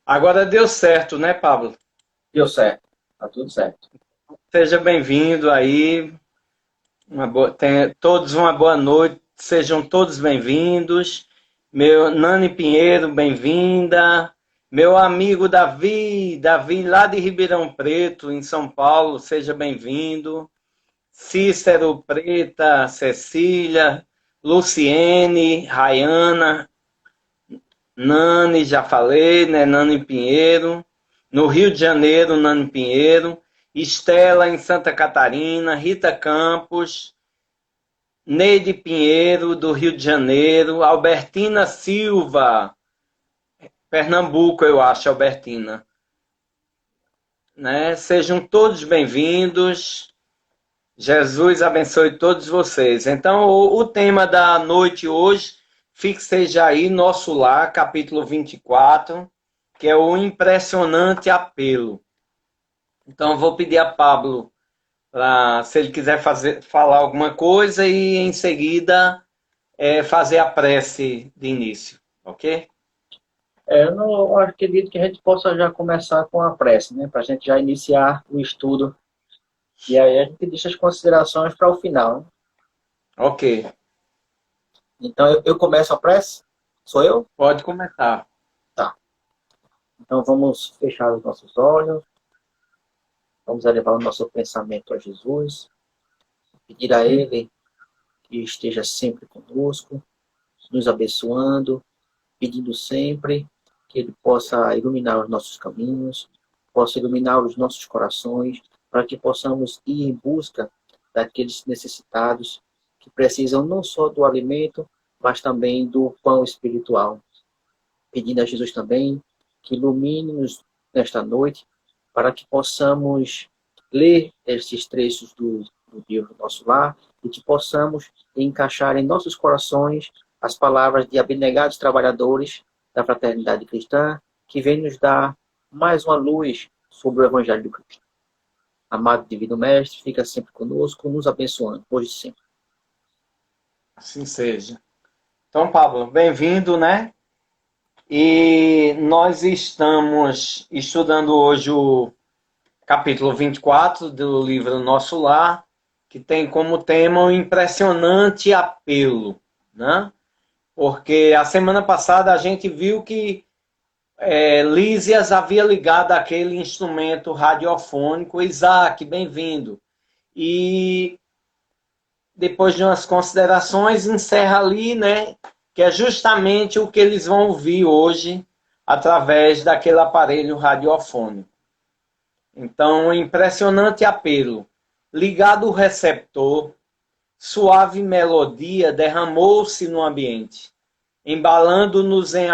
Agora deu certo, né, Pablo? Deu certo, tá tudo certo. Seja bem-vindo aí. Tenha todos uma boa noite. Sejam todos bem-vindos. Meu Nani Pinheiro, bem-vinda. Meu amigo Davi lá de Ribeirão Preto, em São Paulo, seja bem-vindo. Cícero, Preta, Cecília, Luciene, Rayana, Nani, já falei, né? Nani Pinheiro. No Rio de Janeiro, Nani Pinheiro. Estela, em Santa Catarina. Rita Campos. Neide Pinheiro, do Rio de Janeiro. Albertina Silva, Pernambuco, eu acho, Albertina. Né? Sejam todos bem-vindos. Jesus abençoe todos vocês. Então, o tema da noite hoje, fixei já aí, Nosso Lar, capítulo 24, que é o impressionante apelo. Então, vou pedir a Pablo, se ele quiser falar alguma coisa, e em seguida fazer a prece de início, ok? Eu acredito que a gente possa já começar com a prece, né? Para a gente já iniciar o estudo. E aí a gente deixa as considerações para o final, né? Ok, Então eu começo a prece? Sou eu? pode começar. Tá. Então vamos fechar os nossos olhos, vamos elevar o nosso pensamento a Jesus, pedir a Ele que esteja sempre conosco, nos abençoando, pedindo sempre que Ele possa iluminar os nossos caminhos, possa iluminar os nossos corações, para que possamos ir em busca daqueles necessitados que precisam não só do alimento, mas também do pão espiritual. Pedindo a Jesus também que ilumine-nos nesta noite, para que possamos ler estes trechos do livro Nosso Lar e que possamos encaixar em nossos corações as palavras de abnegados trabalhadores da fraternidade cristã, que vem nos dar mais uma luz sobre o Evangelho do Cristo. Amado Divino Mestre, fica sempre conosco, nos abençoando, hoje e sempre. Assim seja. Então, Pablo, bem-vindo, né? E nós estamos estudando hoje o capítulo 24 do livro Nosso Lar, que tem como tema o impressionante apelo, né? Porque a semana passada a gente viu que Lísias havia ligado aquele instrumento radiofônico. Isaac, bem-vindo. E depois de umas considerações, encerra ali, né? Que é justamente o que eles vão ouvir hoje através daquele aparelho radiofônico. Então, impressionante apelo. Ligado o receptor, suave melodia derramou-se no ambiente, embalando-nos em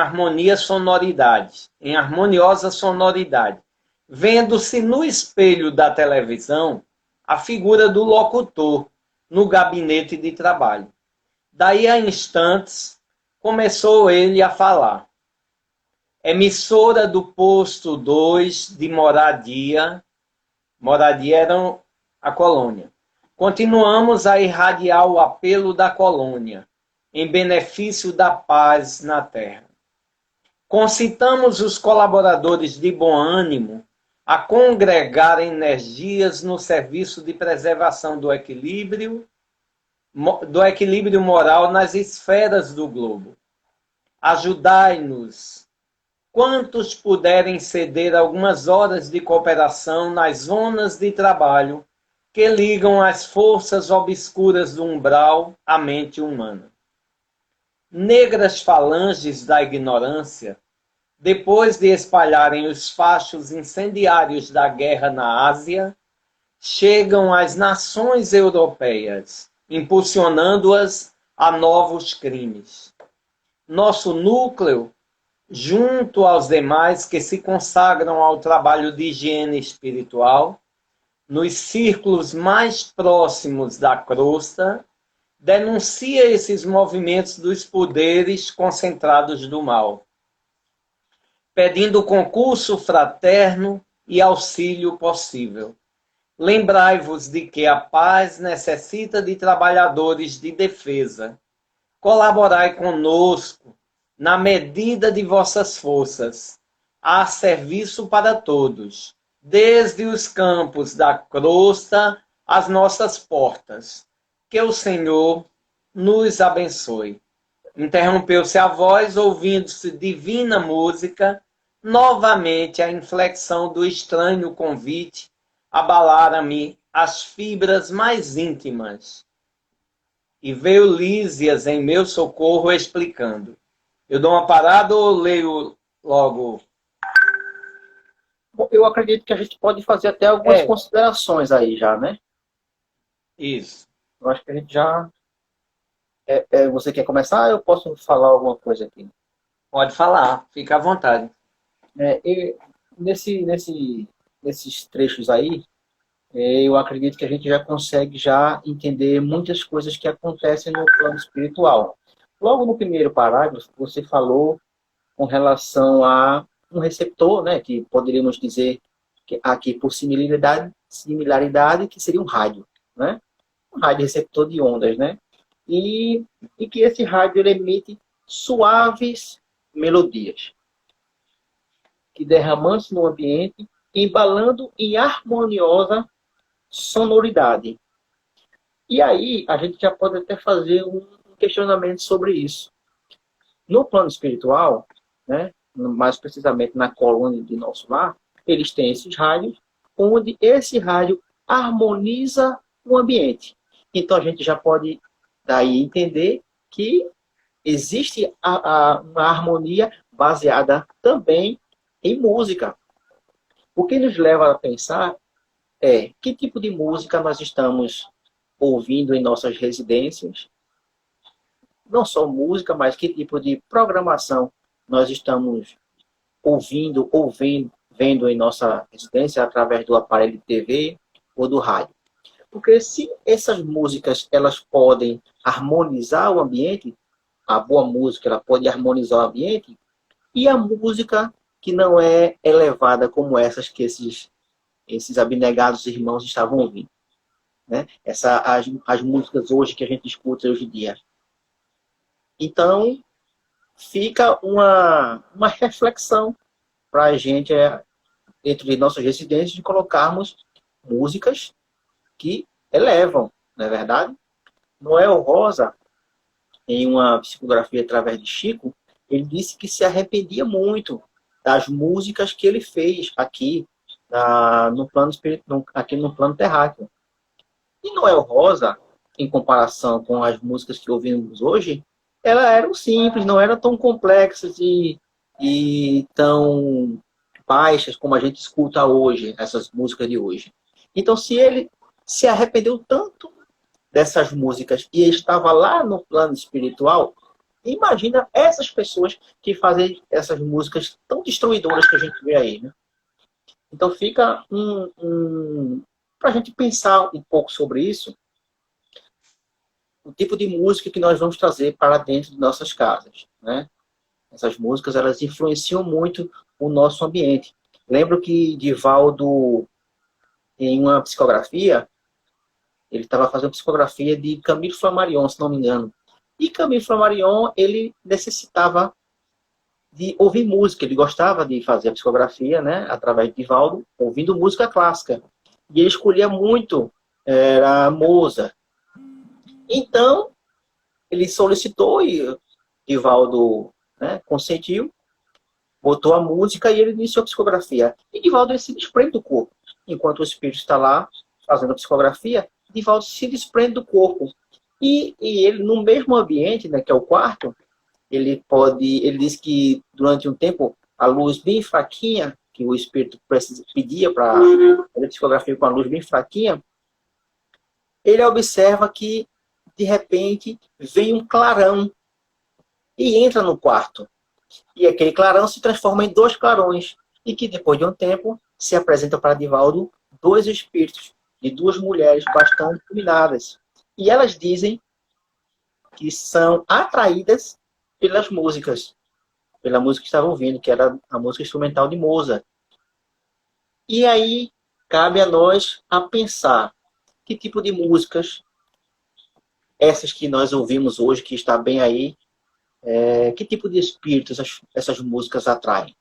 harmoniosa sonoridade. Vendo-se no espelho da televisão a figura do locutor no gabinete de trabalho. Daí a instantes começou ele a falar. Emissora do posto 2 de Moradia era a colônia. Continuamos a irradiar o apelo da colônia, em benefício da paz na terra. Concitamos os colaboradores de bom ânimo a congregar energias no serviço de preservação do equilíbrio moral nas esferas do globo. Ajudai-nos, quantos puderem ceder algumas horas de cooperação nas zonas de trabalho que ligam as forças obscuras do umbral à mente humana. Negras falanges da ignorância, depois de espalharem os fachos incendiários da guerra na Ásia, chegam às nações europeias, impulsionando-as a novos crimes. Nosso núcleo, junto aos demais que se consagram ao trabalho de higiene espiritual, nos círculos mais próximos da crosta, denuncia esses movimentos dos poderes concentrados do mal, pedindo concurso fraterno e auxílio possível. Lembrai-vos de que a paz necessita de trabalhadores de defesa. Colaborai conosco na medida de vossas forças, a serviço para todos, desde os campos da crosta às nossas portas. Que o Senhor nos abençoe. Interrompeu-se a voz, ouvindo-se divina música. Novamente a inflexão do estranho convite abalara-me as fibras mais íntimas. E veio Lísias em meu socorro explicando. Eu dou uma parada ou leio logo? Bom, eu acredito que a gente pode fazer até algumas considerações aí já, né? Isso. Eu acho que a gente já... você quer começar? Eu posso falar alguma coisa aqui? Pode falar, fica à vontade. Nesses trechos aí, eu acredito que a gente já consegue já entender muitas coisas que acontecem no plano espiritual. Logo no primeiro parágrafo, você falou com relação a um receptor, né, que poderíamos dizer que aqui por similaridade, que seria um rádio, né? Um rádio receptor de ondas, né? E que esse rádio ele emite suaves melodias, que derramando-se no ambiente, embalando em harmoniosa sonoridade. E aí, a gente já pode até fazer um questionamento sobre isso. No plano espiritual, né, mais precisamente na coluna de nosso lar, eles têm esses rádios, onde esse rádio harmoniza o ambiente. Então, a gente já pode daí entender que existe uma harmonia baseada também em música. O que nos leva a pensar é que tipo de música nós estamos ouvindo em nossas residências. Não só música, mas que tipo de programação nós estamos ouvindo ou vendo em nossa residência através do aparelho de TV ou do rádio. Porque se essas músicas elas podem harmonizar o ambiente, a boa música ela pode harmonizar o ambiente, e a música que não é elevada como essas que esses abnegados irmãos estavam ouvindo, né? As músicas hoje que a gente escuta hoje em dia. Então, fica uma reflexão para a gente, dentro de nossas residências, de colocarmos músicas que elevam, não é verdade? Noel Rosa, em uma psicografia através de Chico, ele disse que se arrependia muito das músicas que ele fez aqui no plano aqui no plano terráqueo. E Noel Rosa, em comparação com as músicas que ouvimos hoje, elas eram simples, não eram tão complexas e tão baixas como a gente escuta hoje, essas músicas de hoje. Então, se ele se arrependeu tanto dessas músicas e estava lá no plano espiritual, imagina essas pessoas que fazem essas músicas tão destruidoras que a gente vê aí, né? Então fica para a gente pensar um pouco sobre isso, o tipo de música que nós vamos trazer para dentro de nossas casas, né? Essas músicas, elas influenciam muito o nosso ambiente. Lembro que Divaldo, em uma psicografia, ele estava fazendo psicografia de Camille Flammarion, se não me engano. E Camille Flammarion, ele necessitava de ouvir música, ele gostava de fazer a psicografia, né, através de Divaldo, ouvindo música clássica. E ele escolhia muito, era Mozart. Então, ele solicitou e Divaldo, né, consentiu, botou a música e ele iniciou a psicografia. E Divaldo ele se desprende do corpo. Enquanto o espírito está lá fazendo a psicografia, Divaldo se desprende do corpo. E ele, no mesmo ambiente, né, que é o quarto, ele diz que durante um tempo a luz bem fraquinha, que o espírito pedia para fazer psicografia com a luz bem fraquinha, ele observa que de repente vem um clarão e entra no quarto. E aquele clarão se transforma em dois clarões e que depois de um tempo se apresenta para Divaldo dois espíritos de duas mulheres bastante iluminadas. E elas dizem que são atraídas pelas músicas, pela música que estavam ouvindo, que era a música instrumental de Mozart. E aí cabe a nós a pensar que tipo de músicas, essas que nós ouvimos hoje, que está bem aí, Que tipo de espíritos essas músicas atraem?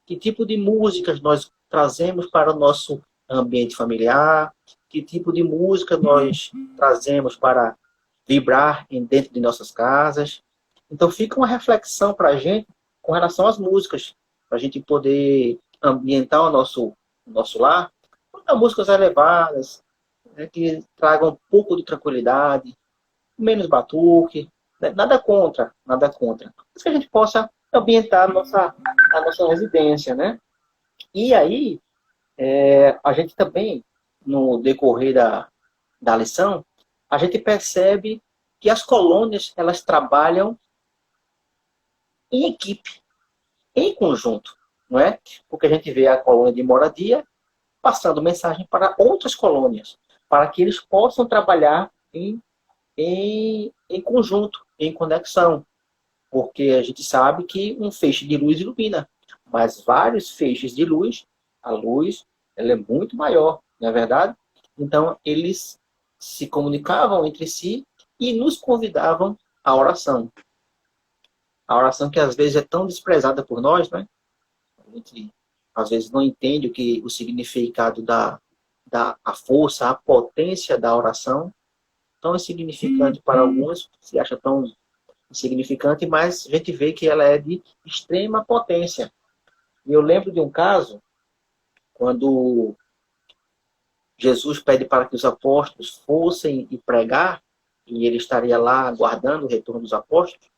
Que tipo de músicas nós trazemos para o nosso ambiente familiar? Que tipo de música nós trazemos para vibrar dentro de nossas casas? Então fica uma reflexão para a gente com relação às músicas, para a gente poder ambientar o nosso lar com músicas elevadas, né, que tragam um pouco de tranquilidade, menos batuque, né, nada contra, nada contra. Mas que a gente possa ambientar a nossa residência, né? E aí, a gente também, no decorrer da lição, a gente percebe que as colônias, elas trabalham em equipe, em conjunto, não é? Porque a gente vê a colônia de moradia passando mensagem para outras colônias, para que eles possam trabalhar em conjunto, em conexão. Porque a gente sabe que um feixe de luz ilumina, mas vários feixes de luz, a luz ela é muito maior, não é verdade? Então, eles se comunicavam entre si e nos convidavam à oração. A oração que às vezes é tão desprezada por nós, né? A gente às vezes não entende o significado a força, a potência da oração, tão insignificante para alguns, se acha tão insignificante, mas a gente vê que ela é de extrema potência. E eu lembro de um caso, quando Jesus pede para que os apóstolos fossem e pregar, e ele estaria lá aguardando o retorno dos apóstolos,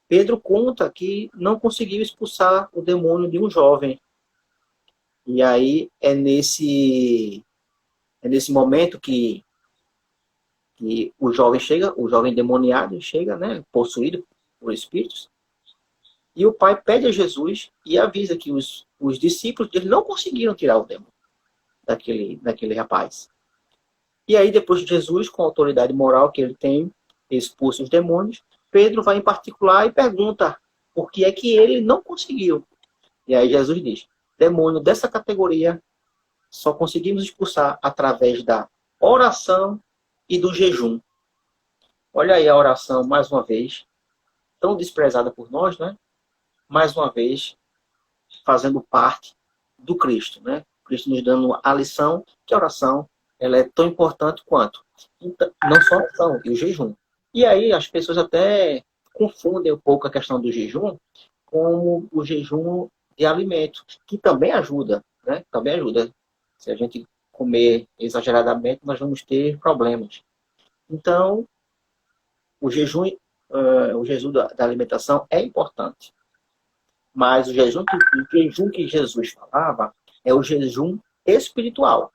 Pedro conta que não conseguiu expulsar o demônio de um jovem. E aí é nesse momento que o jovem chega, o jovem endemoniado chega, né, possuído por espíritos, e o pai pede a Jesus e avisa que os discípulos eles não conseguiram tirar o demônio daquele rapaz. E aí depois de Jesus, com a autoridade moral que ele tem, expulsa os demônios, Pedro vai em particular e pergunta por que é que ele não conseguiu. E aí Jesus diz, demônio dessa categoria só conseguimos expulsar através da oração e do jejum. Olha aí a oração, mais uma vez, tão desprezada por nós, né? Mais uma vez, fazendo parte do Cristo, né? Cristo nos dando a lição que a oração ela é tão importante quanto. Então, não só a oração, e o jejum. E aí as pessoas até confundem um pouco a questão do jejum com o jejum de alimento, que também ajuda, né? Também ajuda. Se a gente comer exageradamente, nós vamos ter problemas. Então, o jejum da alimentação é importante. Mas o jejum que Jesus falava é o jejum espiritual.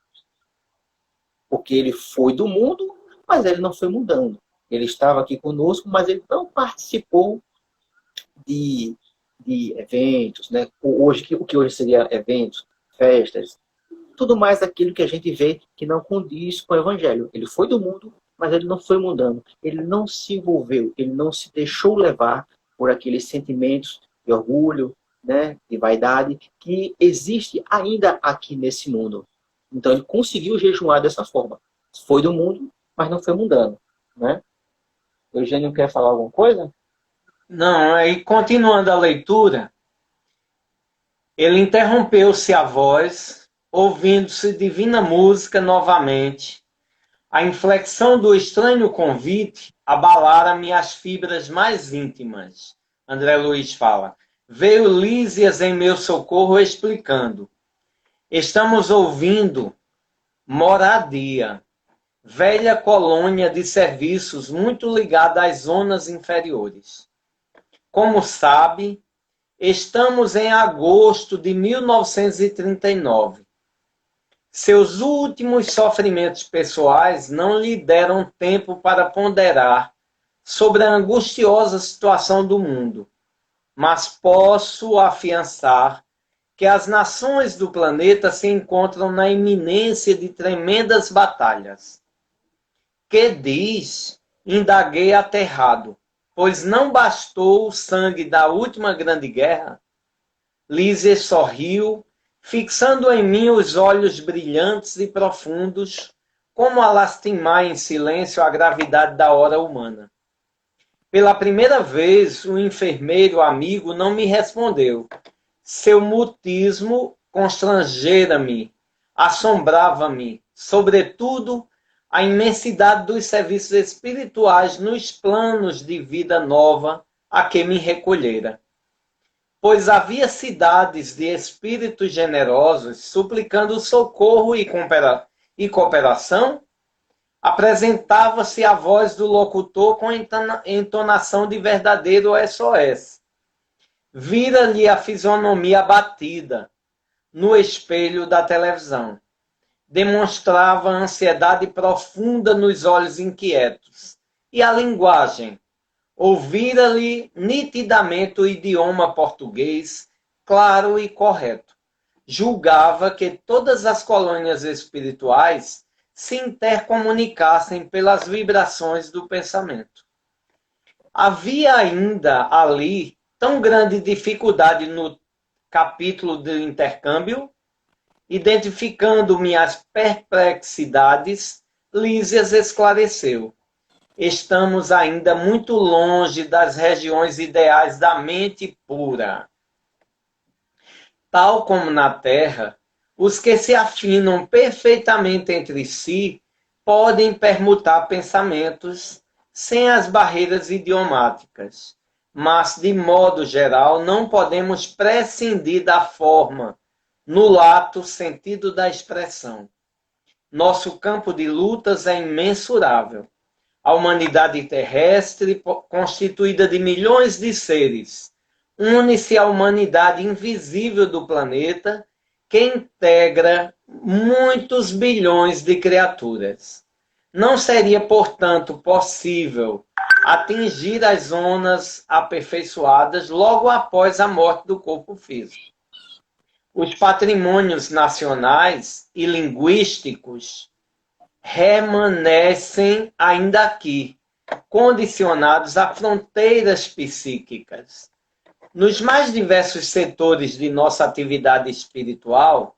Porque ele foi do mundo, mas ele não foi mudando. Ele estava aqui conosco, mas ele não participou de eventos, né? O que hoje seria eventos, festas, tudo mais aquilo que a gente vê que não condiz com o Evangelho. Ele foi do mundo, mas ele não foi mudando. Ele não se envolveu, ele não se deixou levar por aqueles sentimentos de orgulho, né, de vaidade, que existe ainda aqui nesse mundo. Então ele conseguiu jejuar dessa forma. Foi do mundo, mas não foi mudando, né? O Eugênio quer falar alguma coisa? Não, aí continuando a leitura, ele interrompeu-se a voz, ouvindo-se divina música novamente. A inflexão do estranho convite abalara minhas fibras mais íntimas. André Luiz fala. Veio Lísias em meu socorro explicando. Estamos ouvindo moradia, velha colônia de serviços muito ligada às zonas inferiores. Como sabe, estamos em agosto de 1939. Seus últimos sofrimentos pessoais não lhe deram tempo para ponderar sobre a angustiosa situação do mundo, mas posso afiançar que as nações do planeta se encontram na iminência de tremendas batalhas. Que diz? Indaguei aterrado, pois não bastou o sangue da última grande guerra? Lísia sorriu, fixando em mim os olhos brilhantes e profundos, como a lastimar em silêncio a gravidade da hora humana. Pela primeira vez, o enfermeiro amigo não me respondeu. Seu mutismo constrangera-me, assombrava-me, sobretudo a imensidade dos serviços espirituais nos planos de vida nova a que me recolhera. Pois havia cidades de espíritos generosos suplicando socorro e cooperação. Apresentava-se a voz do locutor com entonação de verdadeiro SOS. Vira-lhe a fisionomia abatida no espelho da televisão. Demonstrava ansiedade profunda nos olhos inquietos. E a linguagem? Ouvira-lhe nitidamente o idioma português, claro e correto. Julgava que todas as colônias espirituais se intercomunicassem pelas vibrações do pensamento. Havia ainda ali tão grande dificuldade no capítulo do intercâmbio? Identificando minhas perplexidades, Lísias esclareceu. Estamos ainda muito longe das regiões ideais da mente pura. Tal como na Terra, os que se afinam perfeitamente entre si podem permutar pensamentos sem as barreiras idiomáticas, mas, de modo geral, não podemos prescindir da forma, no lato sentido da expressão. Nosso campo de lutas é imensurável. A humanidade terrestre, constituída de milhões de seres, une-se à humanidade invisível do planeta, que integra muitos bilhões de criaturas. Não seria, portanto, possível atingir as zonas aperfeiçoadas logo após a morte do corpo físico. Os patrimônios nacionais e linguísticos remanescem ainda aqui, condicionados a fronteiras psíquicas. Nos mais diversos setores de nossa atividade espiritual,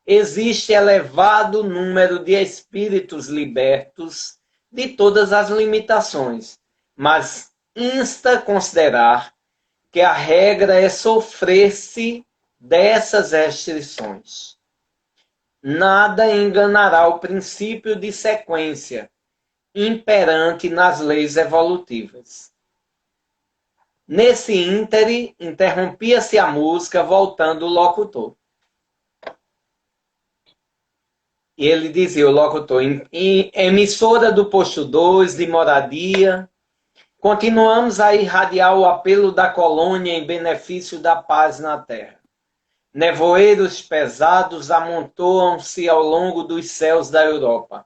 existe elevado número de espíritos libertos de todas as limitações, mas insta a considerar que a regra é sofrer-se dessas restrições. Nada enganará o princípio de sequência imperante nas leis evolutivas. Nesse íntere, interrompia-se a música, voltando o locutor. E ele dizia, o locutor, emissora do posto 2, de moradia, continuamos a irradiar o apelo da colônia em benefício da paz na terra. Nevoeiros pesados amontoam-se ao longo dos céus da Europa.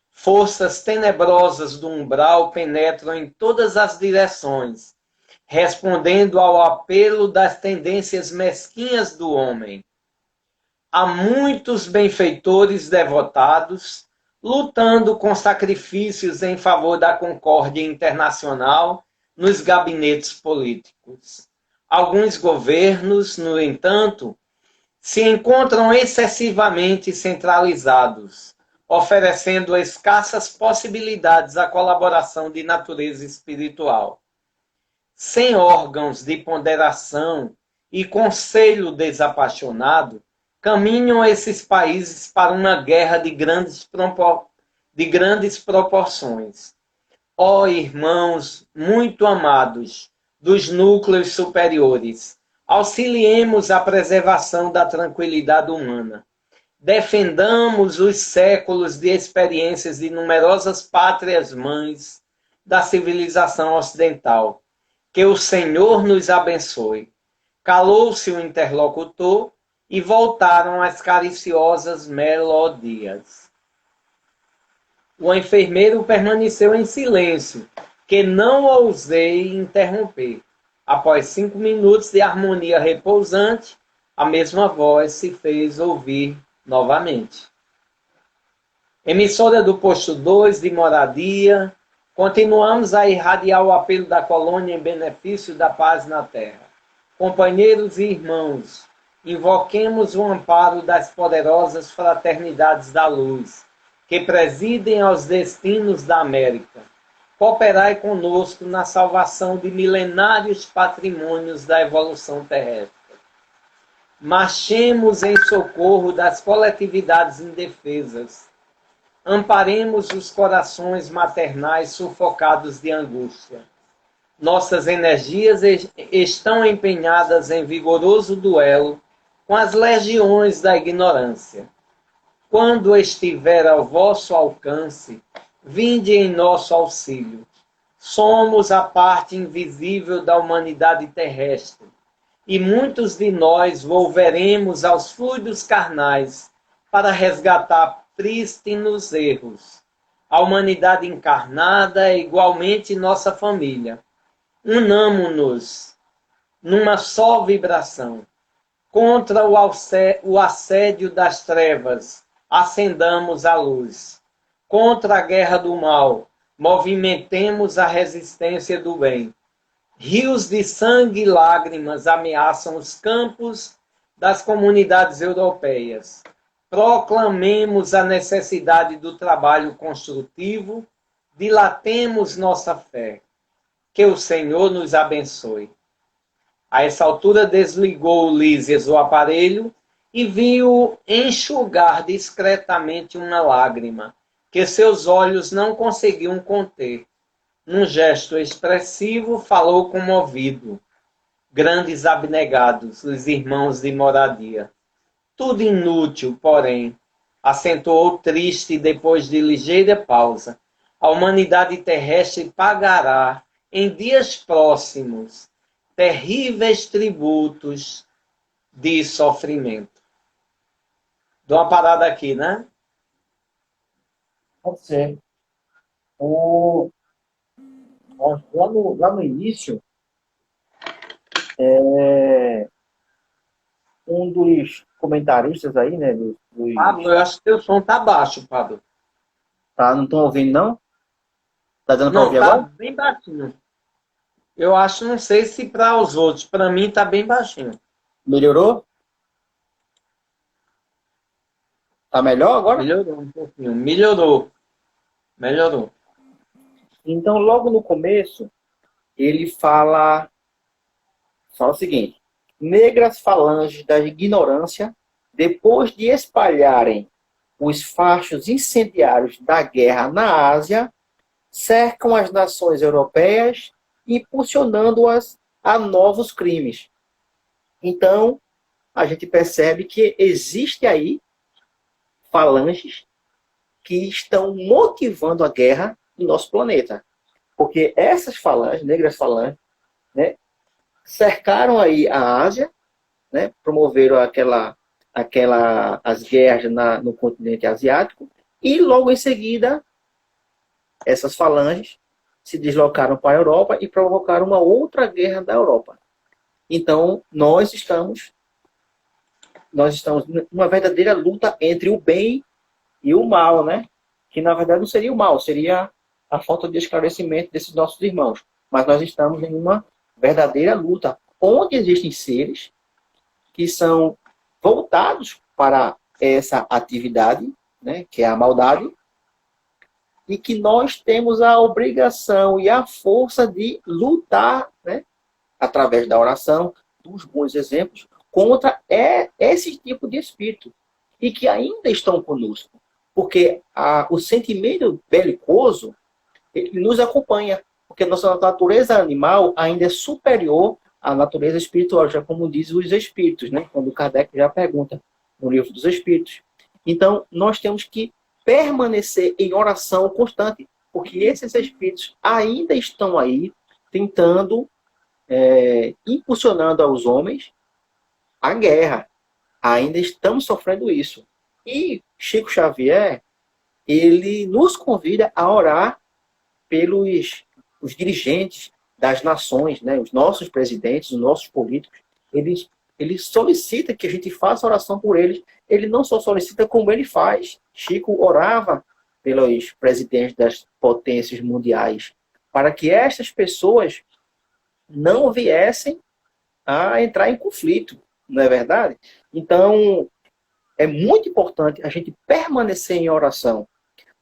Forças tenebrosas do umbral penetram em todas as direções, respondendo ao apelo das tendências mesquinhas do homem. Há muitos benfeitores devotados, lutando com sacrifícios em favor da concórdia internacional nos gabinetes políticos. Alguns governos, no entanto, se encontram excessivamente centralizados, oferecendo escassas possibilidades à colaboração de natureza espiritual. Sem órgãos de ponderação e conselho desapaixonado, caminham esses países para uma guerra de grandes proporções. Ó irmãos muito amados dos núcleos superiores, auxiliemos a preservação da tranquilidade humana. Defendamos os séculos de experiências de numerosas pátrias-mães da civilização ocidental. Que o Senhor nos abençoe. Calou-se o interlocutor e voltaram as cariciosas melodias. O enfermeiro permaneceu em silêncio, que não ousei interromper. Após 5 minutos de harmonia repousante, a mesma voz se fez ouvir novamente. Emissora do posto 2 de moradia, continuamos a irradiar o apelo da colônia em benefício da paz na terra. Companheiros e irmãos, invoquemos o amparo das poderosas fraternidades da luz, que presidem aos destinos da América. cooperai conosco na salvação de milenários patrimônios da evolução terrestre. Marchemos em socorro das coletividades indefesas. Amparemos os corações maternais sufocados de angústia. Nossas energias estão empenhadas em vigoroso duelo com as legiões da ignorância. Quando estiver ao vosso alcance, vinde em nosso auxílio. Somos a parte invisível da humanidade terrestre, e muitos de nós volveremos aos fluidos carnais para resgatar prístinos erros. A humanidade encarnada é igualmente nossa família. Unamo-nos numa só vibração. Contra o assédio das trevas, acendamos a luz. Contra a guerra do mal, movimentemos a resistência do bem. Rios de sangue e lágrimas ameaçam os campos das comunidades europeias. Proclamemos a necessidade do trabalho construtivo, dilatemos nossa fé. Que o Senhor nos abençoe. A essa altura desligou Lísias o aparelho e viu enxugar discretamente uma lágrima, que seus olhos não conseguiam conter. Num gesto expressivo, falou comovido. Grandes abnegados, os irmãos de moradia. Tudo inútil, porém, acentuou triste depois de ligeira pausa. A humanidade terrestre pagará, em dias próximos, terríveis tributos de sofrimento. Dou uma parada aqui, né? Pode ser. Lá no início, um dos comentaristas aí, né? Pablo, eu acho que teu som tá baixo, Pablo. Tá, não estão ouvindo, não? Tá dando para Não, ouvir tá agora? bem baixinho. Eu acho, não sei se para os outros, para mim tá bem baixinho. Melhorou? Tá melhor agora? Melhorou um pouquinho. Melhorou. Então, logo no começo, ele fala o seguinte: negras falanges da ignorância, depois de espalharem os fachos incendiários da guerra na Ásia, cercam as nações europeias, impulsionando-as a novos crimes. Então, a gente percebe que existe aí falanges que estão motivando a guerra no nosso planeta. Porque essas falanges, negras falanges, né, cercaram aí a Ásia, né, promoveram as guerras no continente asiático, e logo em seguida, essas falanges se deslocaram para a Europa e provocaram uma outra guerra da Europa. Então, nós estamos numa verdadeira luta entre o bem e o mal, né? Que na verdade não seria o mal, seria a falta de esclarecimento desses nossos irmãos. Mas nós estamos em uma verdadeira luta, onde existem seres que são voltados para essa atividade, né, que é a maldade, e que nós temos a obrigação e a força de lutar, né, através da oração, dos bons exemplos, contra esse tipo de espírito, e que ainda estão conosco. Porque o sentimento belicoso, ele nos acompanha, porque nossa natureza animal ainda é superior à natureza espiritual, já como dizem os espíritos, né? Quando Kardec já pergunta no livro dos espíritos. Então, nós temos que permanecer em oração constante, porque esses espíritos ainda estão aí tentando, impulsionando aos homens a guerra. Ainda estamos sofrendo isso. E Chico Xavier, ele nos convida a orar pelos os dirigentes das nações, né? Os nossos presidentes, os nossos políticos. Ele solicita que a gente faça oração por eles. Ele não só solicita, como ele faz. Chico orava pelos presidentes das potências mundiais, para que estas pessoas não viessem a entrar em conflito, não é verdade? Então, é muito importante a gente permanecer em oração.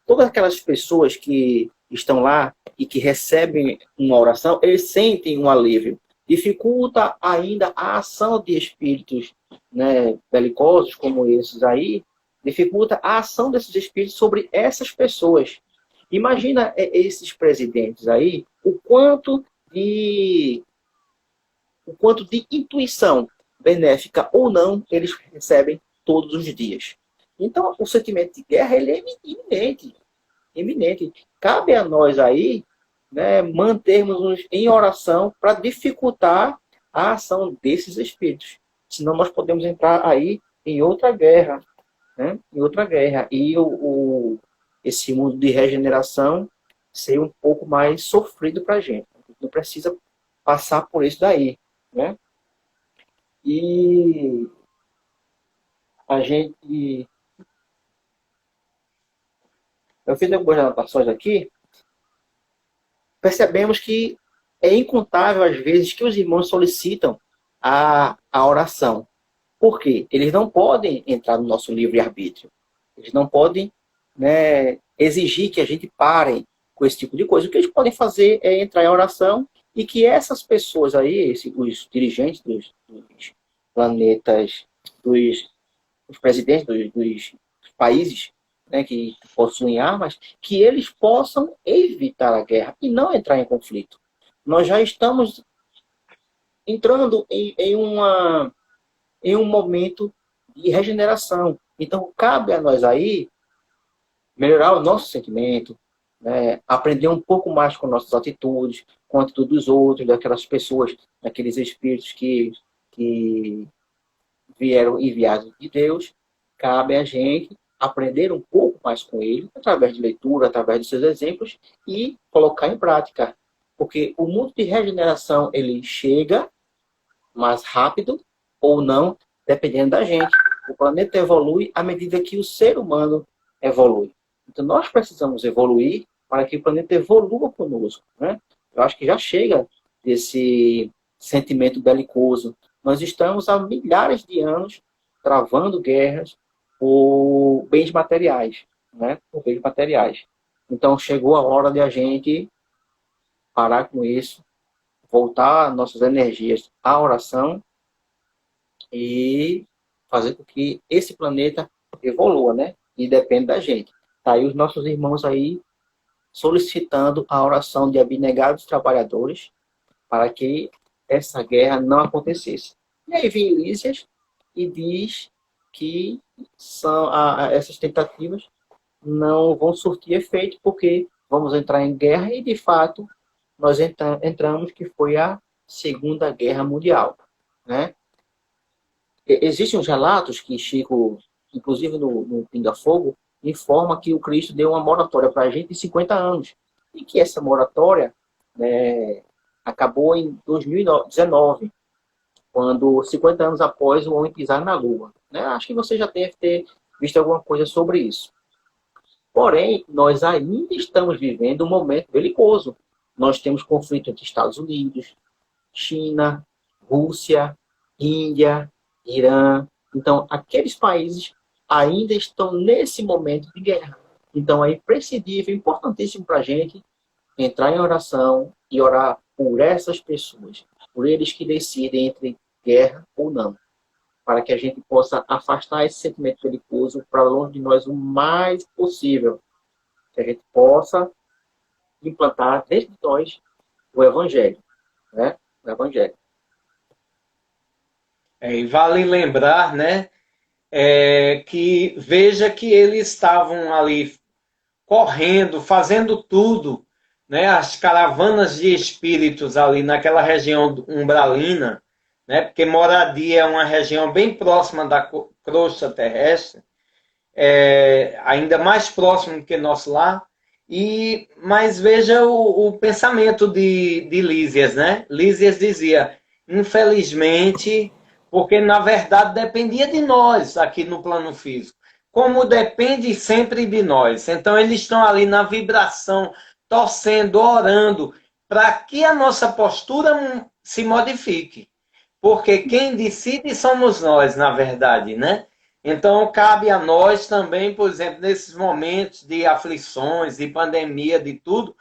Todas aquelas pessoas que estão lá e que recebem uma oração, eles sentem um alívio. Dificulta ainda a ação de espíritos, né, belicosos como esses aí, dificulta a ação desses espíritos sobre essas pessoas. Imagina esses presidentes aí, o quanto de intuição benéfica ou não eles recebem todos os dias. Então, o sentimento de guerra ele é iminente. Iminente. Cabe a nós aí, né, mantermos-nos em oração para dificultar a ação desses espíritos. Senão nós podemos entrar aí em outra guerra. Né? Em outra guerra. E esse mundo de regeneração ser um pouco mais sofrido para a gente. Não precisa passar por isso daí. Né? E a gente... Eu fiz algumas anotações aqui. Percebemos que é incontável, às vezes, que os irmãos solicitam a oração. Por quê? Eles não podem entrar no nosso livre-arbítrio. Eles não podem, né, exigir que a gente pare com esse tipo de coisa. O que eles podem fazer é entrar em oração e que essas pessoas aí, os dirigentes dos planetas, os presidentes dos países, né, que possuem armas, que eles possam evitar a guerra e não entrar em conflito. Nós já estamos entrando em um momento de regeneração. Então, cabe a nós aí melhorar o nosso sentimento, né, aprender um pouco mais com nossas atitudes, com a atitude dos outros, daquelas pessoas, daqueles espíritos que vieram enviados de Deus. Cabe a gente aprender um pouco mais com ele, através de leitura, através dos seus exemplos, e colocar em prática. Porque o mundo de regeneração, ele chega mais rápido ou não, dependendo da gente. O planeta evolui à medida que o ser humano evolui. Então, nós precisamos evoluir para que o planeta evolua conosco. Né? Eu acho que já chega desse sentimento belicoso. Nós estamos há milhares de anos travando guerras por bens materiais. Né? Por bens materiais. Então, chegou a hora de a gente parar com isso, voltar nossas energias à oração e fazer com que esse planeta evolua, né? E depende da gente. Tá aí os nossos irmãos aí solicitando a oração de abnegados trabalhadores para que essa guerra não acontecesse. E aí vem Lísias e diz que essas tentativas não vão surtir efeito porque vamos entrar em guerra e, de fato, nós entramos, que foi a Segunda Guerra Mundial. Né? Existem uns relatos que Chico, inclusive no Pinga Fogo, informa que o Cristo deu uma moratória para a gente de 50 anos. E que essa moratória, né, acabou em 2019, quando 50 anos após o homem pisar na Lua. Né? Acho que você já deve ter visto alguma coisa sobre isso. Porém, nós ainda estamos vivendo um momento belicoso. Nós temos conflito entre Estados Unidos, China, Rússia, Índia, Irã. Então, aqueles países ainda estão nesse momento de guerra. Então, é imprescindível, importantíssimo para a gente entrar em oração e orar por essas pessoas, por eles que decidem entre guerra ou não, para que a gente possa afastar esse sentimento belicoso para longe de nós o mais possível, que a gente possa implantar dentro de nós o Evangelho, né? O Evangelho. E vale lembrar, né, que veja que eles estavam ali correndo, fazendo tudo, né, as caravanas de espíritos ali naquela região umbralina, né, porque Moradia é uma região bem próxima da crosta terrestre, ainda mais próximo que nosso lar. Mas veja o pensamento de Lísias, né? Lísias dizia, infelizmente, porque na verdade dependia de nós aqui no plano físico, como depende sempre de nós. Então eles estão ali na vibração, torcendo, orando, para que a nossa postura se modifique. Porque quem decide somos nós, na verdade, né? Então, cabe a nós também, por exemplo, nesses momentos de aflições, de pandemia, de tudo,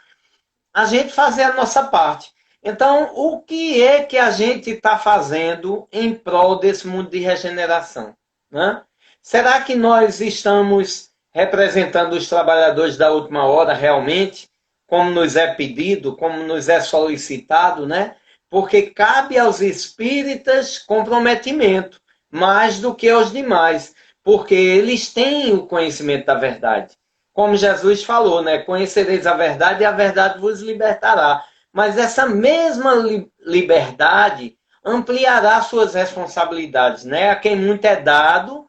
a gente fazer a nossa parte. Então, o que é que a gente está fazendo em prol desse mundo de regeneração? Né? Será que nós estamos representando os trabalhadores da última hora realmente, como nos é pedido, como nos é solicitado, né? Porque cabe aos espíritas comprometimento, mais do que aos demais, porque eles têm o conhecimento da verdade. Como Jesus falou, né? Conhecereis a verdade e a verdade vos libertará. Mas essa mesma liberdade ampliará suas responsabilidades, né? A quem muito é dado,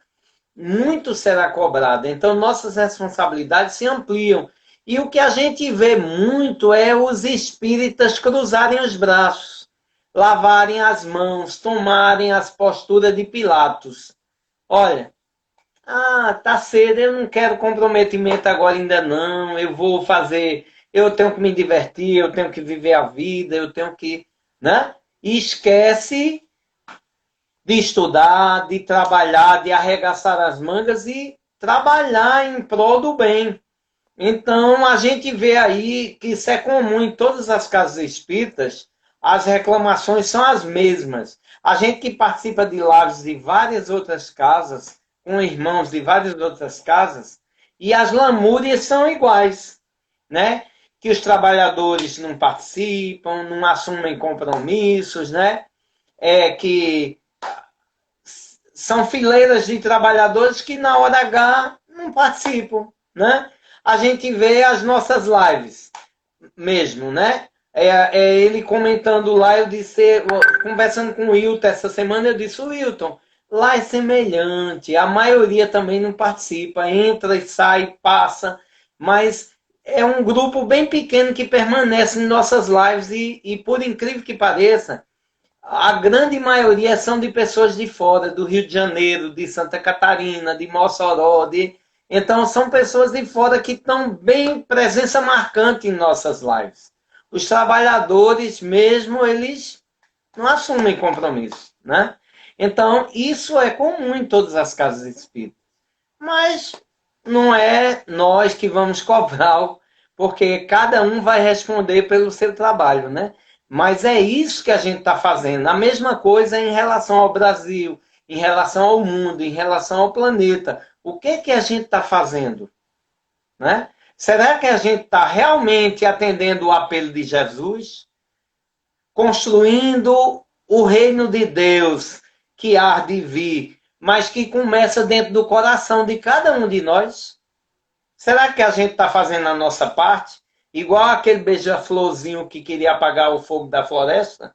muito será cobrado. Então, nossas responsabilidades se ampliam. E o que a gente vê muito é os espíritas cruzarem os braços, lavarem as mãos, tomarem as posturas de Pilatos. Olha, tá cedo, eu não quero comprometimento agora ainda não, eu vou fazer, eu tenho que me divertir, eu tenho que viver a vida, eu tenho que, né? E esquece de estudar, de trabalhar, de arregaçar as mangas e trabalhar em prol do bem. Então, a gente vê aí que isso é comum em todas as casas espíritas, as reclamações são as mesmas. A gente que participa de lives de várias outras casas, com irmãos de várias outras casas, e as lamúrias são iguais, né? Que os trabalhadores não participam, não assumem compromissos, né? Que são fileiras de trabalhadores que na hora H não participam, né? A gente vê as nossas lives mesmo, né? Ele comentando lá, eu disse, conversando com o Wilton essa semana, eu disse, Wilton, lá é semelhante, a maioria também não participa, entra e sai, passa, mas é um grupo bem pequeno que permanece em nossas lives e por incrível que pareça, a grande maioria são de pessoas de fora, do Rio de Janeiro, de Santa Catarina, de Mossoró, então são pessoas de fora que estão bem presença marcante em nossas lives. Os trabalhadores mesmo, eles não assumem compromisso, né? Então, isso é comum em todas as casas espíritas. Mas não é nós que vamos cobrar, porque cada um vai responder pelo seu trabalho, né? Mas é isso que a gente está fazendo. A mesma coisa em relação ao Brasil, em relação ao mundo, em relação ao planeta. O que que a gente está fazendo? Né? Será que a gente está realmente atendendo o apelo de Jesus? Construindo o reino de Deus que há de vir, mas que começa dentro do coração de cada um de nós? Será que a gente está fazendo a nossa parte? Igual aquele beija-florzinho que queria apagar o fogo da floresta?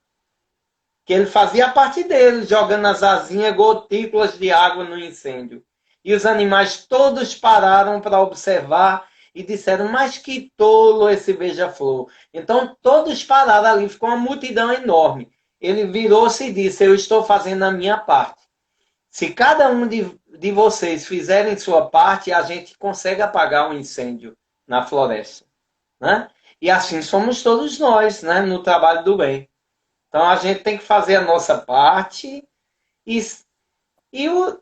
Que ele fazia a parte dele, jogando as asinhas, gotículas de água no incêndio. E os animais todos pararam para observar e disseram, mas que tolo esse beija-flor. Então todos pararam ali, ficou uma multidão enorme. Ele virou-se e disse, eu estou fazendo a minha parte. Se cada um de vocês fizerem sua parte, a gente consegue apagar um incêndio na floresta. Né? E assim somos todos nós, né? No trabalho do bem. Então a gente tem que fazer a nossa parte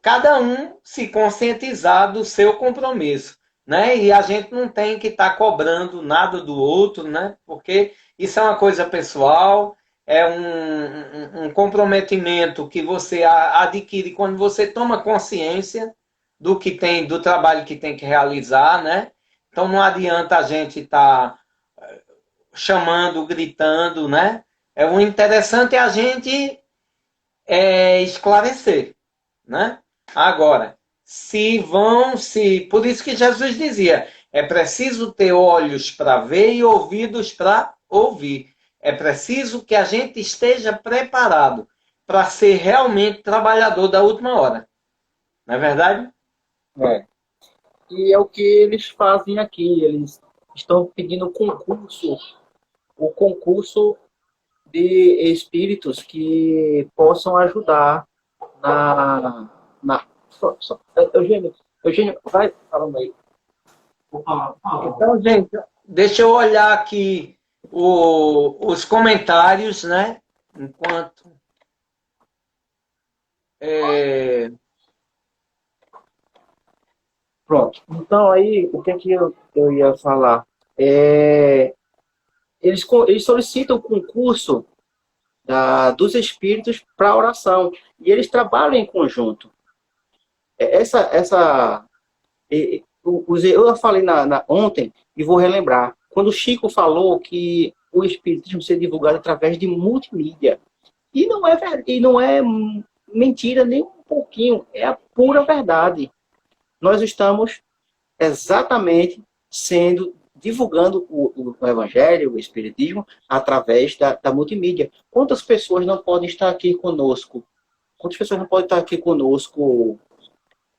cada um se conscientizar do seu compromisso. Né? E a gente não tem que estar cobrando nada do outro, né? Porque isso é uma coisa pessoal, é um comprometimento que você adquire quando você toma consciência do que tem, do trabalho que tem que realizar, né? Então não adianta a gente estar chamando, gritando, né? O interessante é a gente esclarecer, né? Agora, por isso que Jesus dizia, é preciso ter olhos para ver e ouvidos para ouvir. É preciso que a gente esteja preparado para ser realmente trabalhador da última hora. Não é verdade? É. E é o que eles fazem aqui. Eles estão pedindo o concurso de espíritos que possam ajudar na Eugênio, vai falando aí. Então, gente, deixa eu olhar aqui os comentários, né? Enquanto. Pronto. Então, aí, o que é que eu ia falar? Eles solicitam o concurso dos espíritos para oração. E eles trabalham em conjunto. Eu falei ontem e vou relembrar. Quando o Chico falou que o espiritismo seria divulgado através de multimídia. E não é verdade, e não é mentira nem um pouquinho, é a pura verdade. Nós estamos exatamente divulgando o Evangelho, o Espiritismo, através da multimídia. Quantas pessoas não podem estar aqui conosco? Quantas pessoas não podem estar aqui conosco,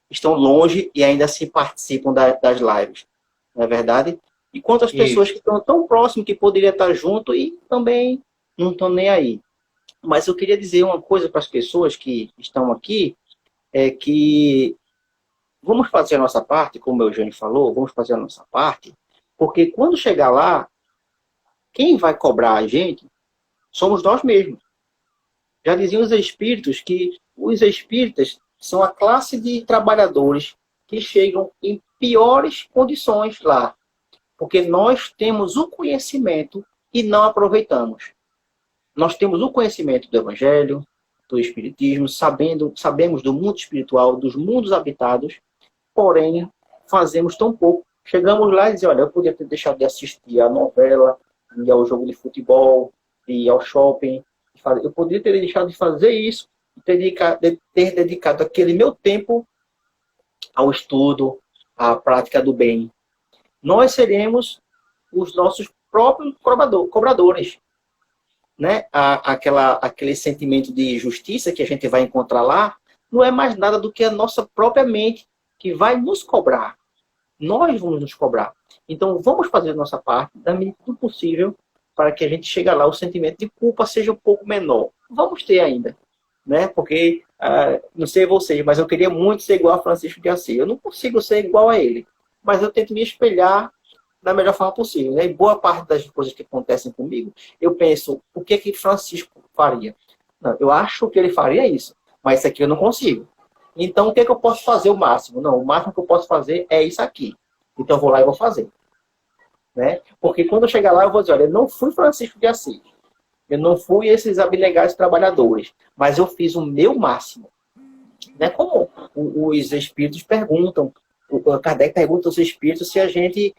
estão longe e ainda assim participam das lives? Não é verdade? E quantas pessoas que estão tão próximas que poderiam estar junto e também não estão nem aí? Mas eu queria dizer uma coisa para as pessoas que estão aqui, é que vamos fazer a nossa parte, como o Eugênio falou, vamos fazer a nossa parte, porque quando chegar lá, quem vai cobrar a gente somos nós mesmos. Já diziam os espíritos que os espíritas são a classe de trabalhadores que chegam em piores condições lá, porque nós temos o conhecimento e não aproveitamos. Nós temos o conhecimento do Evangelho, do Espiritismo, sabemos do mundo espiritual, dos mundos habitados, porém, fazemos tão pouco. Chegamos lá e dizemos, olha, eu podia ter deixado de assistir a novela, ir ao jogo de futebol, ir ao shopping. Eu poderia ter deixado de fazer isso e ter dedicado aquele meu tempo ao estudo, à prática do bem. Nós seremos os nossos próprios cobradores. Né? Aquele sentimento de justiça que a gente vai encontrar lá não é mais nada do que a nossa própria mente que vai nos cobrar. Nós vamos nos cobrar. Então, vamos fazer a nossa parte, da medida do possível, para que a gente chegue lá, o sentimento de culpa seja um pouco menor. Vamos ter ainda. Né? Porque, não sei vocês, mas eu queria muito ser igual a Francisco de Assis. Eu não consigo ser igual a ele, mas eu tento me espelhar da melhor forma possível. Né? E boa parte das coisas que acontecem comigo, eu penso, o que Francisco faria? Não, eu acho que ele faria isso, mas isso aqui eu não consigo. Então, o que eu posso fazer o máximo? Não, o máximo que eu posso fazer é isso aqui. Então, eu vou lá e vou fazer. Né? Porque quando eu chegar lá, eu vou dizer, olha, eu não fui Francisco de Assis. Eu não fui esses abnegados trabalhadores, mas eu fiz o meu máximo. Né? Como os espíritos perguntam, o Kardec pergunta aos espíritos se a gente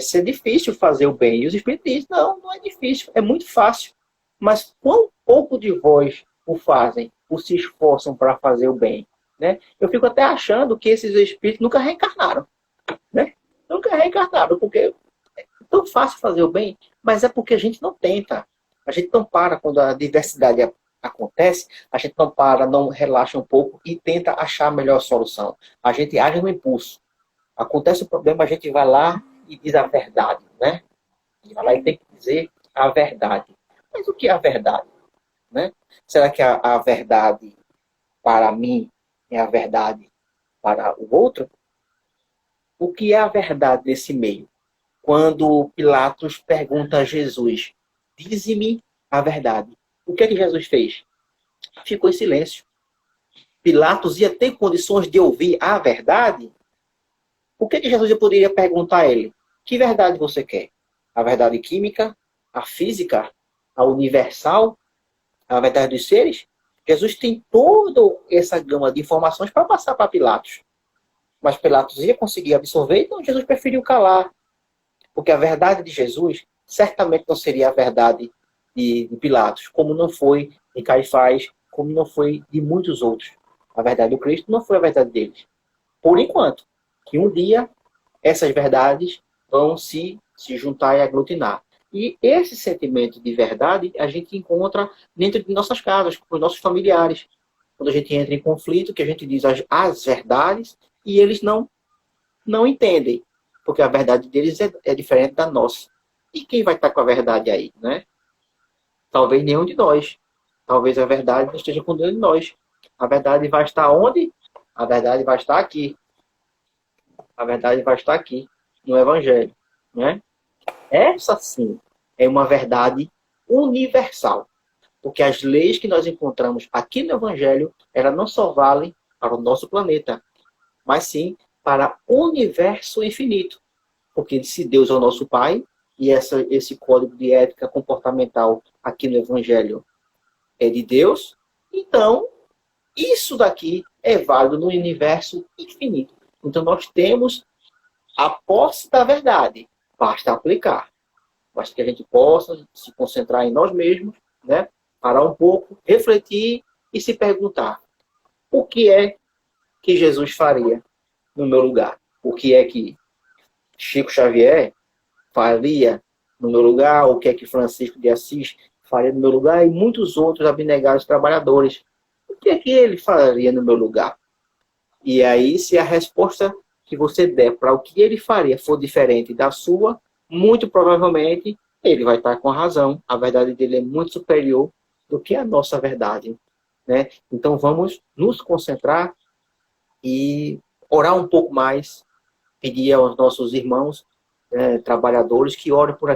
se é difícil fazer o bem. E os espíritos dizem, não é difícil, é muito fácil. Mas quão pouco de vós o fazem, ou se esforçam para fazer o bem? Né? Eu fico até achando que esses espíritos nunca reencarnaram. Né? Nunca reencarnaram, porque é tão fácil fazer o bem, mas é porque a gente não tenta. A gente não para quando a diversidade acontece, a gente não para, não relaxa um pouco e tenta achar a melhor solução. A gente age no impulso. Acontece o problema, a gente vai lá e diz a verdade, né? E vai lá e tem que dizer a verdade. Mas o que é a verdade? Né? Será que a verdade para mim é a verdade para o outro? O que é a verdade nesse meio? Quando Pilatos pergunta a Jesus, dize-me a verdade. O que é que Jesus fez? Ficou em silêncio. Pilatos ia ter condições de ouvir a verdade? O que Jesus poderia perguntar a ele? Que verdade você quer? A verdade química? A física? A universal? A verdade dos seres? Jesus tem toda essa gama de informações para passar para Pilatos. Mas Pilatos ia conseguir absorver, então Jesus preferiu calar. Porque a verdade de Jesus certamente não seria a verdade de Pilatos, como não foi de Caifás, como não foi de muitos outros. A verdade do Cristo não foi a verdade deles. Por enquanto, que um dia essas verdades vão se juntar e aglutinar. E esse sentimento de verdade a gente encontra dentro de nossas casas, com os nossos familiares. Quando a gente entra em conflito, que a gente diz as verdades e eles não entendem, porque a verdade deles é diferente da nossa. E quem vai estar com a verdade aí, né? Talvez nenhum de nós. Talvez a verdade não esteja com nenhum de nós. A verdade vai estar onde? A verdade vai estar aqui. A verdade vai estar aqui, no Evangelho. Né? Essa, sim, é uma verdade universal. Porque as leis que nós encontramos aqui no Evangelho, elas não só valem para o nosso planeta, mas sim para o universo infinito. Porque se Deus é o nosso Pai, e esse código de ética comportamental aqui no Evangelho é de Deus, então isso daqui é válido no universo infinito. Então nós temos a posse da verdade, basta aplicar. Basta que a gente possa se concentrar em nós mesmos, né? Parar um pouco, refletir e se perguntar: o que é que Jesus faria no meu lugar? O que é que Chico Xavier faria no meu lugar? O que é que Francisco de Assis faria no meu lugar? E muitos outros abnegados trabalhadores. O que é que ele faria no meu lugar? E aí, se a resposta que você der para o que ele faria for diferente da sua, muito provavelmente ele vai estar com a razão. A verdade dele é muito superior do que a nossa verdade, né? Então vamos nos concentrar e orar um pouco mais, pedir aos nossos irmãos trabalhadores que orem por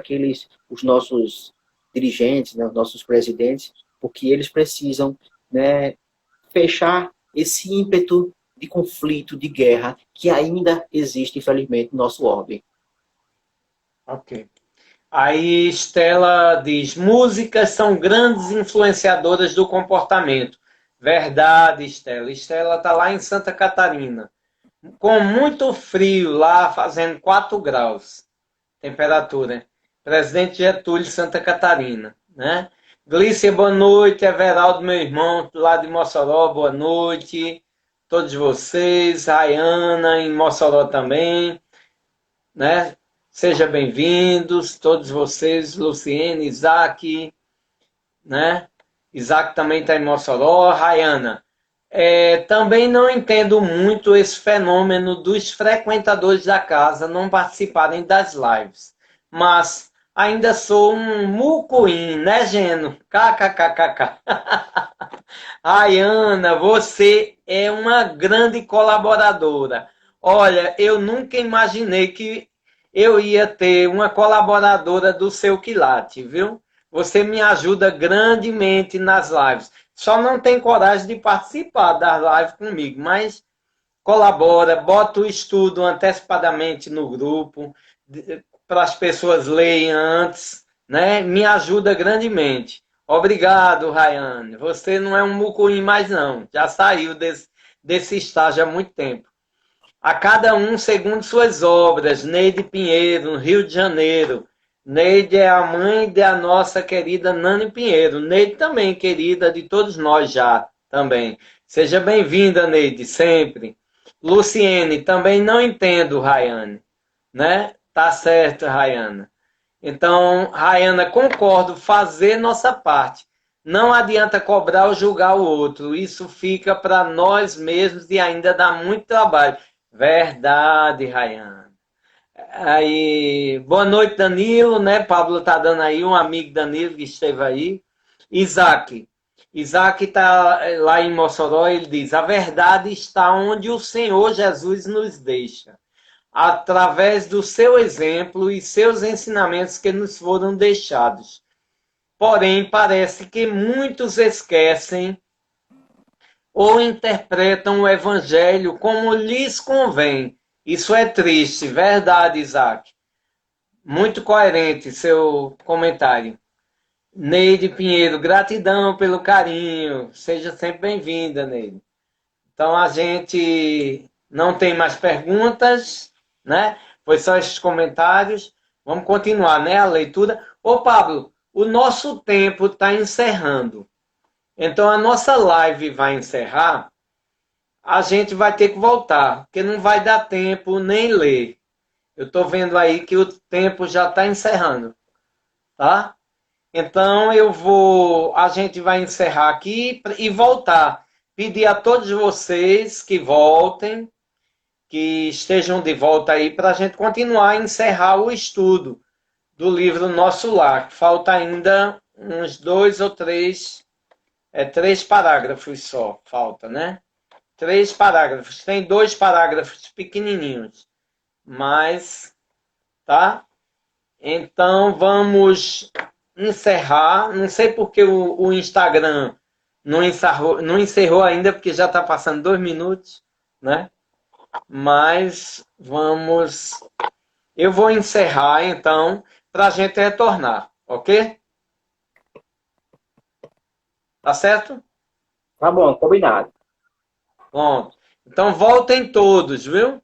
os nossos dirigentes, né, os nossos presidentes, porque eles precisam, né, fechar esse ímpeto de conflito, de guerra, que ainda existe, infelizmente, no nosso orbe. Ok. Aí Estela diz: músicas são grandes influenciadoras do comportamento. Verdade, Estela. Estela está lá em Santa Catarina, com muito frio lá, fazendo 4 graus, temperatura. Presidente Getúlio, Santa Catarina, né? Glícia, boa noite. Everaldo, meu irmão, lá de Mossoró, boa noite. Todos vocês. Rayana, em Mossoró também, né? Sejam bem-vindos, todos vocês, Luciene, Isaac, né? Isaac também está em Mossoró. Rayana, também não entendo muito esse fenômeno dos frequentadores da casa não participarem das lives, mas ainda sou um mucuim, né, Geno? KKKKK. Rayana, você é uma grande colaboradora. Olha, eu nunca imaginei que eu ia ter uma colaboradora do seu quilate, viu? Você me ajuda grandemente nas lives. Só não tem coragem de participar das lives comigo, mas colabora, bota o estudo antecipadamente no grupo, para as pessoas lerem antes, né? Me ajuda grandemente. Obrigado, Rayane. Você não é um mucuim mais, não. Já saiu desse estágio há muito tempo. A cada um segundo suas obras. Neide Pinheiro, no Rio de Janeiro. Neide é a mãe da nossa querida Nani Pinheiro. Neide também, querida de todos nós já, também. Seja bem-vinda, Neide, sempre. Luciene, também não entendo, Rayane. Né? Tá certo, Rayana. Então, Rayana, concordo, fazer nossa parte. Não adianta cobrar ou julgar o outro. Isso fica para nós mesmos e ainda dá muito trabalho. Verdade, Rayana. Aí, boa noite, Danilo, né? Pablo tá dando aí, um amigo Danilo que esteve aí. Isaac. Isaac está lá em Mossoró, ele diz: a verdade está onde o Senhor Jesus nos deixa, através do seu exemplo e seus ensinamentos que nos foram deixados. Porém, parece que muitos esquecem ou interpretam o evangelho como lhes convém. Isso é triste, verdade, Isaac. Muito coerente seu comentário. Neide Pinheiro, gratidão pelo carinho. Seja sempre bem-vinda, Neide. Então, a gente não tem mais perguntas, né? Foi só esses comentários. Vamos continuar, né? A leitura. Ô, Pablo, o nosso tempo está encerrando. Então, a nossa live vai encerrar. A gente vai ter que voltar, porque não vai dar tempo nem ler. Eu estou vendo aí que o tempo já está encerrando, tá? Então, a gente vai encerrar aqui e voltar. Pedir a todos vocês que voltem, que estejam de volta aí, para a gente continuar a encerrar o estudo do livro Nosso Lar. Falta ainda uns 2 ou 3, 3 parágrafos só, falta, né? 3 parágrafos. Tem 2 parágrafos pequenininhos, mas, tá? Então, vamos encerrar. Não sei porque o Instagram não encerrou ainda, porque já está passando 2 minutos, né? mas vamos... Eu vou encerrar, então, para a gente retornar, ok? Tá certo? Tá bom, combinado. Pronto. Então, voltem todos, viu?